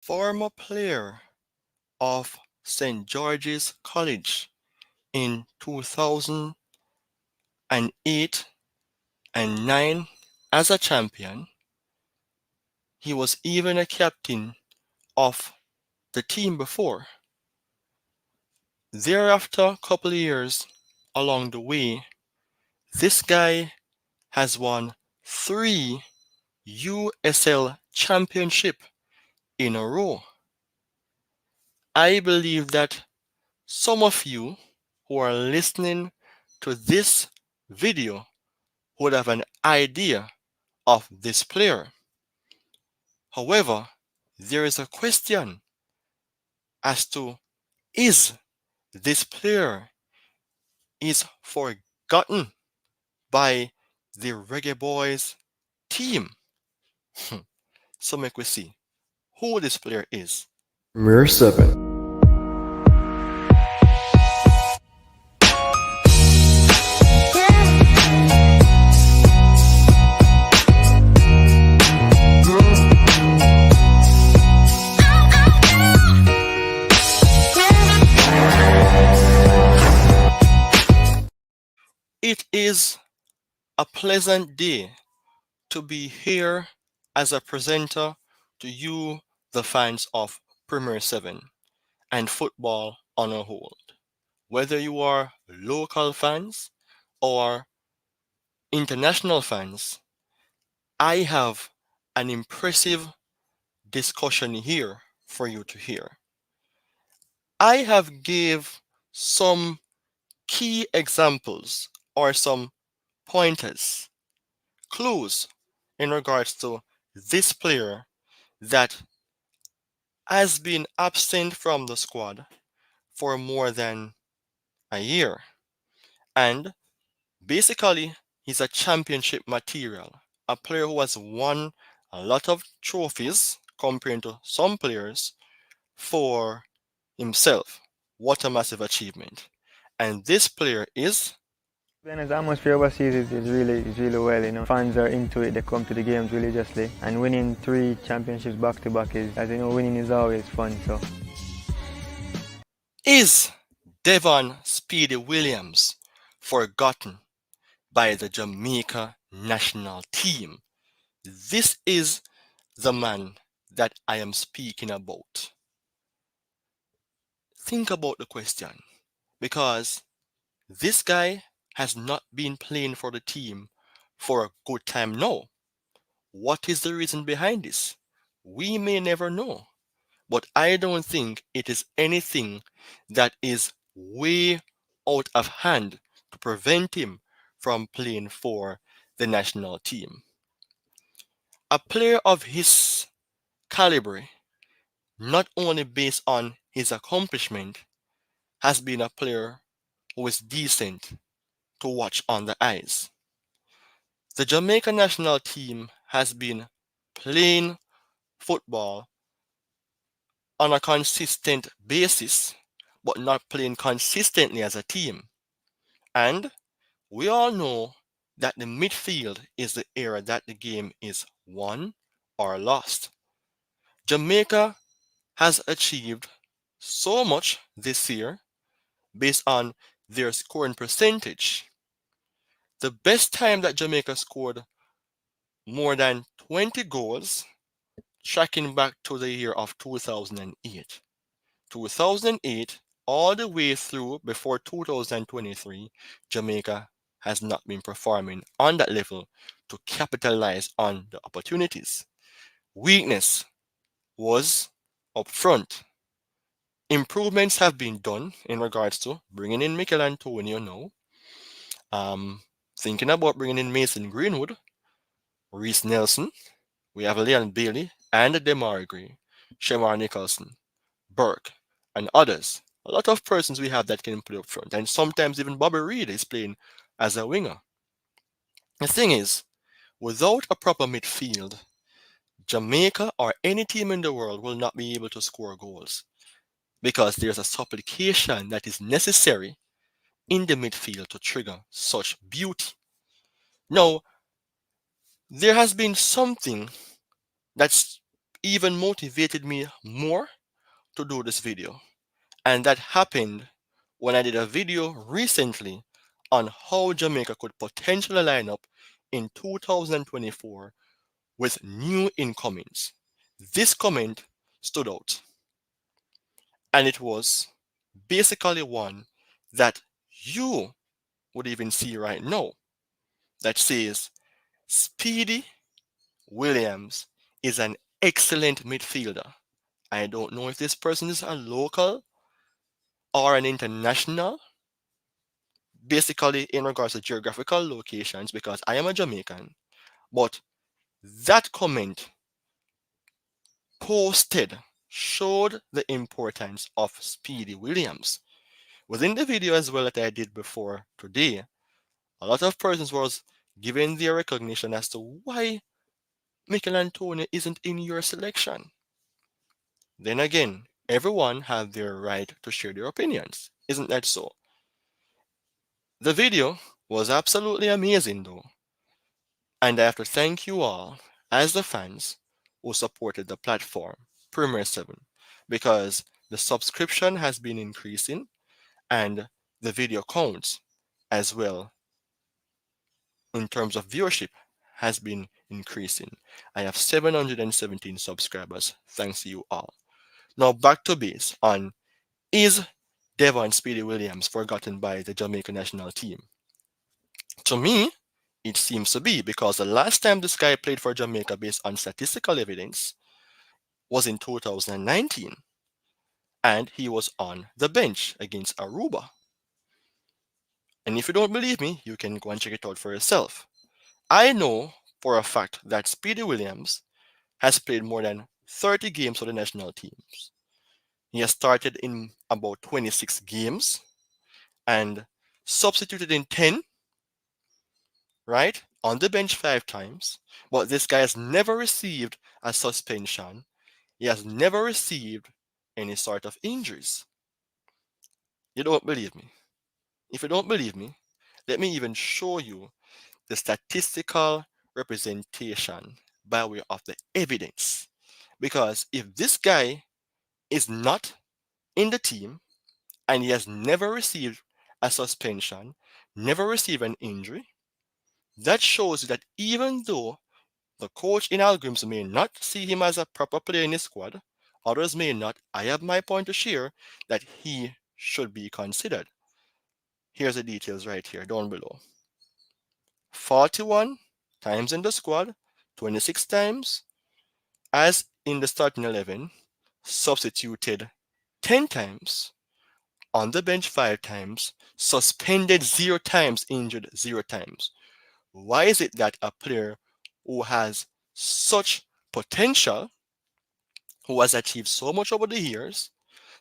former player of St. George's College in 2008 and 9 as a champion. He was even a captain of the team before. Thereafter, a couple of years along the way, this guy has won 3 USL championship in a row. I believe that some of you who are listening to this video would have an idea of this player. However, there is a question as to is this player is forgotten by the Reggae Boys team? So make we see who this player is. Premier 7. It is a pleasant day to be here as a presenter to you, the fans of Premier 7 and football on a whole. Whether you are local fans or international fans, I have an impressive discussion here for you to hear. I have gave some key examples or some pointers, clues in regards to this player that has been absent from the squad for more than a year. And basically, he's a championship material, a player who has won a lot of trophies compared to some players for himself. What a massive achievement. And this player is. To be honest, the atmosphere overseas is really well. Fans are into it. They come to the games religiously, and winning 3 championships back to back is, as you know, winning is always fun. So, Is Devon Speedy Williams forgotten by the Jamaica National Team? This is the man that I am speaking about. Think about the question because this guy has not been playing for the team for a good time now. What is the reason behind this? We may never know, but I don't think it is anything that is way out of hand to prevent him from playing for the national team. A player of his caliber, not only based on his accomplishment, has been a player who is decent to watch on the eyes. The Jamaica national team has been playing football on a consistent basis, but not playing consistently as a team. And we all know that the midfield is the area that the game is won or lost. Jamaica has achieved so much this year based on their scoring percentage. The best time that Jamaica scored more than 20 goals, tracking back to the year of 2008. 2008, all the way through before 2023, Jamaica has not been performing on that level to capitalize on the opportunities. Weakness was up front. Improvements have been done in regards to bringing in Mikel Antonio now, um, thinking about bringing in Mason Greenwood, Reese Nelson, we have Leon Bailey and Demar Gray, Shamar Nicholson, Burke, and others. A lot of persons we have that can play up front, and sometimes even Bobby Reed is playing as a winger. The thing is, without a proper midfield, Jamaica or any team in the world will not be able to score goals because there's a supplication that is necessary in the midfield to trigger such beauty. Now, there has been something that's even motivated me more to do this video. And that happened when I did a video recently on how Jamaica could potentially line up in 2024 with new incomings. This comment stood out, and it was basically one that you would even see right now that says Speedy Williams is an excellent midfielder. I don't know if this person is a local or an international, basically in regards to geographical locations, because I am a Jamaican. But that comment posted showed the importance of Speedy Williams. Within the video as well that I did before today, a lot of persons was giving their recognition as to why Mikel Antonio isn't in your selection. Then again, everyone have their right to share their opinions. Isn't that so? The video was absolutely amazing though, and I have to thank you all as the fans who supported the platform Premier 7, because the subscription has been increasing and the video counts as well in terms of viewership has been increasing. I have 717 subscribers thanks to you all. Now back to base on, is Devon Speedy Williams forgotten by the Jamaica National Team? To me, it seems to be, because the last time this guy played for Jamaica based on statistical evidence was in 2019, and he was on the bench against Aruba. And if you don't believe me, you can go and check it out for yourself. I know for a fact that Speedy Williams has played more than 30 games for the national teams. He has started in about 26 games and substituted in 10, right? On the bench 5 times. But this guy has never received a suspension. He has never received any sort of injuries. You don't believe me? If you don't believe me, let me even show you the statistical representation by way of the evidence. Because if this guy is not in the team and he has never received a suspension, never received an injury, that shows you that even though the coach in Algrims may not see him as a proper player in his squad, others may not, I have my point to share that he should be considered. Here's the details right here down below. 41 times in the squad, 26 times as in the starting 11, substituted 10 times, on the bench 5 times, suspended 0 times, injured 0 times. Why is it that a player who has such potential, who has achieved so much over the years,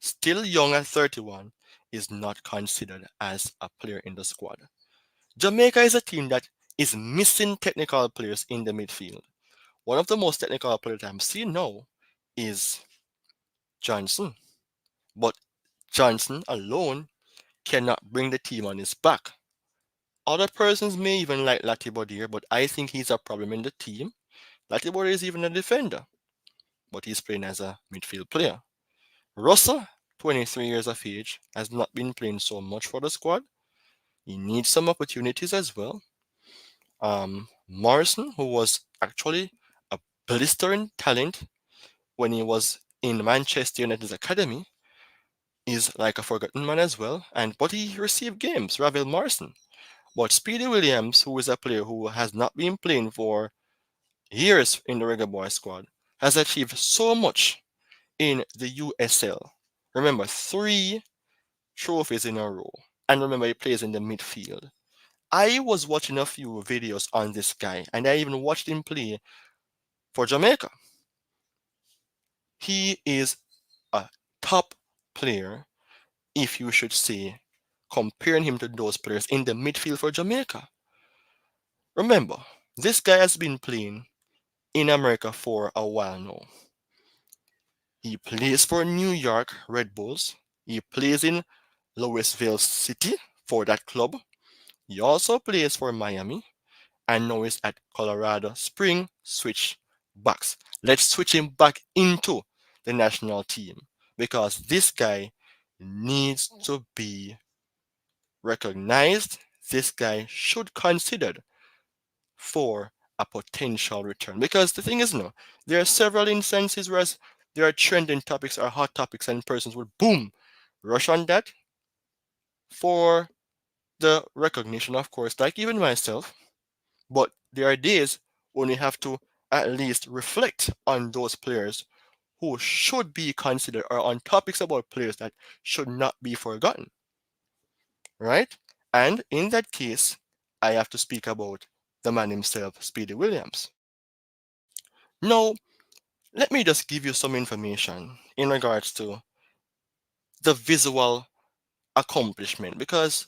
still young at 31, is not considered as a player in the squad? Jamaica is a team that is missing technical players in the midfield. One of the most technical players I'm seeing now is Johnson. But Johnson alone cannot bring the team on his back. Other persons may even like Latibodir, but I think he's a problem in the team. Latibodir is even a defender, but he's playing as a midfield player. Russell, 23 years of age, has not been playing so much for the squad. He needs some opportunities as well. Morrison, who was actually a blistering talent when he was in Manchester United's academy, is like a forgotten man as well. But he received games, Ravel Morrison. But Speedy Williams, who is a player who has not been playing for years in the Reggae Boy squad, has achieved so much in the USL. Remember, 3 trophies in a row. And remember, he plays in the midfield. I was watching a few videos on this guy, and I even watched him play for Jamaica. He is a top player, if you should say, comparing him to those players in the midfield for Jamaica. Remember, this guy has been playing in America for a while now. He plays for New York Red Bulls. He plays in Louisville City for that club. He also plays for Miami and now is at Colorado Spring Switch box. Let's switch him back into the national team because this guy needs to be recognized. This guy should considered for a potential return. Because the thing is, no, there are several instances where there are trending topics or hot topics, and persons will boom rush on that for the recognition, of course, like even myself. But there are days when you have to at least reflect on those players who should be considered or on topics about players that should not be forgotten, right? And in that case, I have to speak about the man himself, Speedy Williams. Now, let me just give you some information in regards to the visual accomplishment because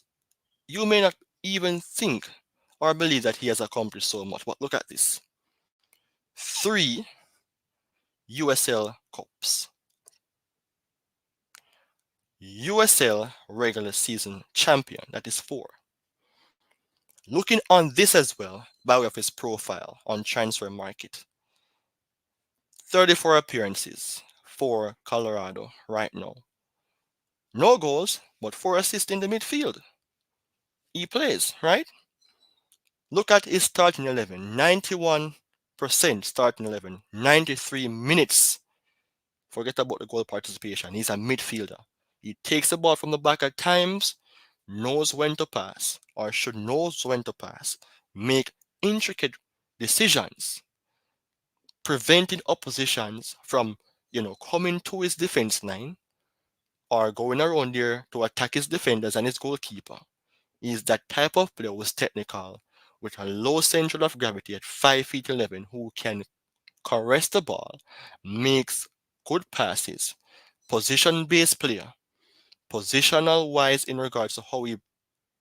you may not even think or believe that he has accomplished so much. But look at this: three USL Cups, USL regular season champion, that is four. Looking on this as well, by way of his profile on transfer market, 34 appearances for Colorado right now. No goals, but four assists in the midfield. He plays, right? Look at his starting 11, 91% starting 11, 93 minutes. Forget about the goal participation. He's a midfielder. He takes the ball from the back at times, knows when to pass, or should knows when to pass, make intricate decisions, preventing oppositions from, coming to his defense line or going around there to attack his defenders and his goalkeeper. He's that type of player who's technical, with a low central of gravity at 5 feet 11, who can caress the ball, makes good passes, position based player, positional wise in regards to how he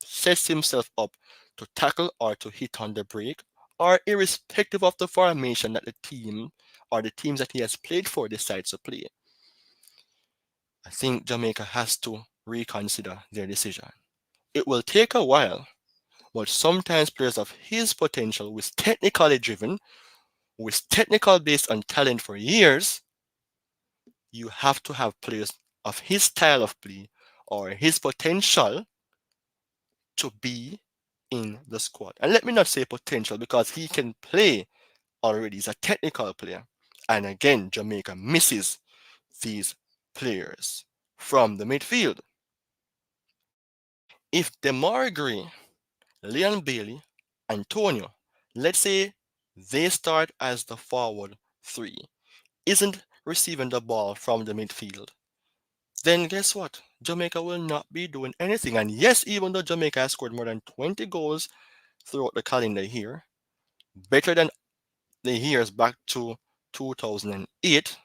sets himself up to tackle or to hit on the break, or irrespective of the formation that the team or the teams that he has played for decides to play. I think Jamaica has to reconsider their decision. It will take a while, but sometimes players of his potential, who is technically driven, who is technical based on talent for years, you have to have players of his style of play or his potential to be in the squad. And let me not say potential because he can play already. He's a technical player. And again, Jamaica misses these players from the midfield. If Demar Gray, Leon Bailey, Antonio, let's say they start as the forward three, isn't receiving the ball from the midfield, then guess what? Jamaica will not be doing anything. And yes, even though Jamaica has scored more than 20 goals throughout the calendar year, better than the years back to 2008,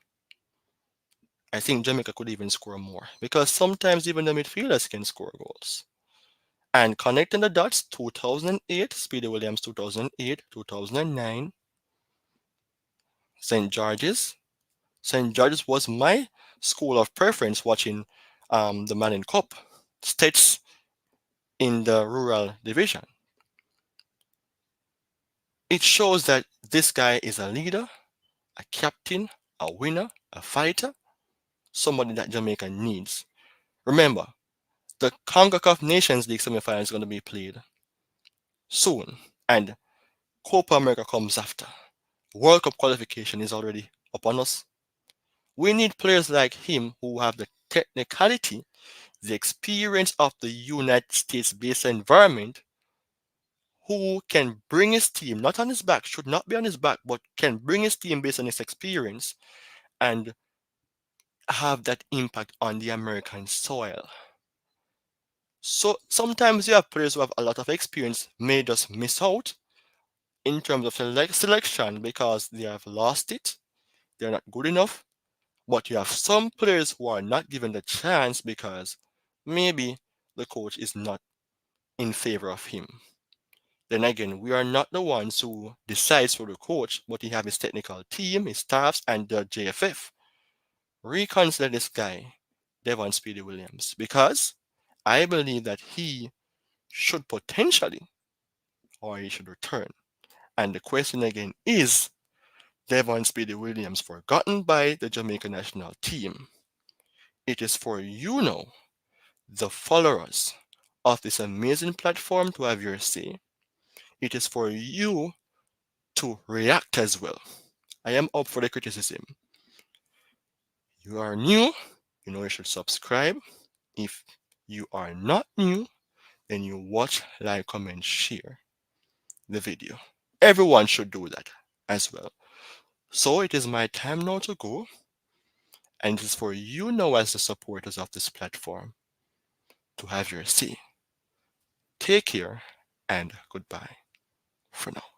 I think Jamaica could even score more because sometimes even the midfielders can score goals. And connecting the dots, 2008, Speedy Williams 2008, 2009, St. George's. St. George's was my school of preference watching the Manning Cup. States in the rural division. It shows that this guy is a leader, a captain, a winner, a fighter, somebody that Jamaica needs. Remember, the CONCACAF Nations League semifinal is going to be played soon, and Copa America comes after. World Cup qualification is already upon us. We need players like him who have the technicality, the experience of the United States based environment, who can bring his team, not on his back, should not be on his back, but can bring his team based on his experience and have that impact on the American soil. So sometimes you have players who have a lot of experience may just miss out in terms of selection because they have lost it, they're not good enough. But you have some players who are not given the chance because maybe the coach is not in favor of him. Then again, we are not the ones who decides for the coach, but he have his technical team, his staffs, and the JFF. Reconsider this guy, Devon Speedy Williams, because I believe that he should potentially, or he should return. And the question again is, Devon Speedy Williams forgotten by the Jamaica National Team. It is for you now, the followers of this amazing platform, to have your say. It is for you to react as well. I am up for the criticism. You are new, you should subscribe. If you are not new, then you watch, like, comment, share the video. Everyone should do that as well. So it is my time now to go, and it is for you now, as the supporters of this platform, to have your say. Take care and goodbye for now.